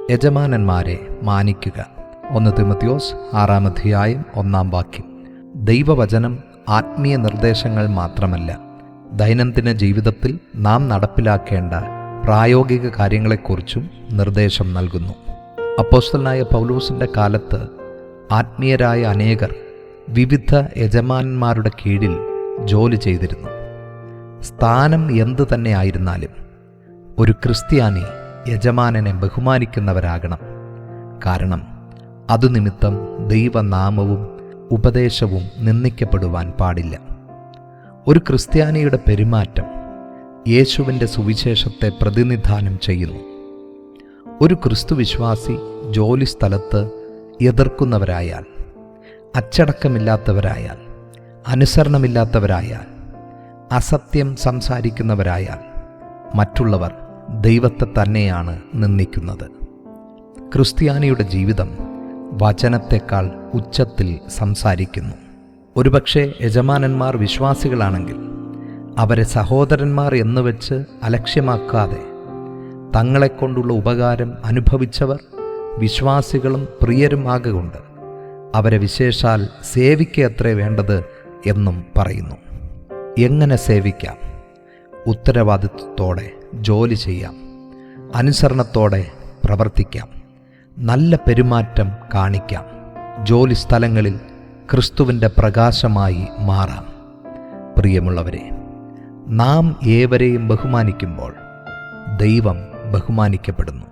യജമാനന്മാരെ മാനിക്കുക. 1 തിമോഥെയോസ് 6 അധ്യായം 1 വാക്യം. ദൈവവചനം ആത്മീയ നിർദ്ദേശങ്ങൾ മാത്രമല്ല, ദൈനംദിന ജീവിതത്തിൽ നാം നടപ്പിലാക്കേണ്ട പ്രായോഗിക കാര്യങ്ങളെക്കുറിച്ചും നിർദ്ദേശം നൽകുന്നു. അപ്പോസ്തലനായ പൗലോസിൻ്റെ കാലത്ത് ആത്മീയരായ അനേകർ വിവിധ യജമാനന്മാരുടെ കീഴിൽ ജോലി ചെയ്തിരുന്നു. സ്ഥാനം എന്തു തന്നെ ആയിരുന്നാലും ഒരു ക്രിസ്ത്യാനി യജമാനനെ ബഹുമാനിക്കുന്നവരാകണം. കാരണം അതുനിമിത്തം ദൈവനാമവും ഉപദേശവും നിന്ദിക്കപ്പെടുവാൻ പാടില്ല. ഒരു ക്രിസ്ത്യാനിയുടെ പെരുമാറ്റം യേശുവിൻ്റെ സുവിശേഷത്തെ പ്രതിനിധാനം ചെയ്യുന്നു. ഒരു ക്രിസ്തുവിശ്വാസി ജോലിസ്ഥലത്ത് എതിർക്കുന്നവരായാൽ, അച്ചടക്കമില്ലാത്തവരായാൽ, അനുസരണമില്ലാത്തവരായാൽ, അസത്യം സംസാരിക്കുന്നവരായാൽ മറ്റുള്ളവർ ദൈവത്തെ തന്നെയാണ് നിന്ദിക്കുന്നത്. ക്രിസ്ത്യാനിയുടെ ജീവിതം വചനത്തെക്കാൾ ഉച്ചത്തിൽ സംസാരിക്കുന്നു. ഒരുപക്ഷെ യജമാനന്മാർ വിശ്വാസികളാണെങ്കിൽ അവരെ സഹോദരന്മാർ എന്നുവെച്ച് അലക്ഷ്യമാക്കാതെ തങ്ങളെക്കൊണ്ടുള്ള ഉപകാരം അനുഭവിച്ചവർ വിശ്വാസികളും പ്രിയരുമാകൊണ്ട് അവരെ വിശേഷാൽ സേവിക്കയത്രേ വേണ്ടത് എന്നും പറയുന്നു. എങ്ങനെ സേവിക്കാം? ഉത്തരവാദിത്വത്തോടെ ജോലി ചെയ്യാം, അനുസരണത്തോടെ പ്രവർത്തിക്കാം, നല്ല പെരുമാറ്റം കാണിക്കാം, ജോലി സ്ഥലങ്ങളിൽ ക്രിസ്തുവിൻ്റെ പ്രകാശമായി മാറാം. പ്രിയമുള്ളവരെ, നാം ഏവരെയും ബഹുമാനിക്കുമ്പോൾ ദൈവം ബഹുമാനിക്കപ്പെടുന്നു.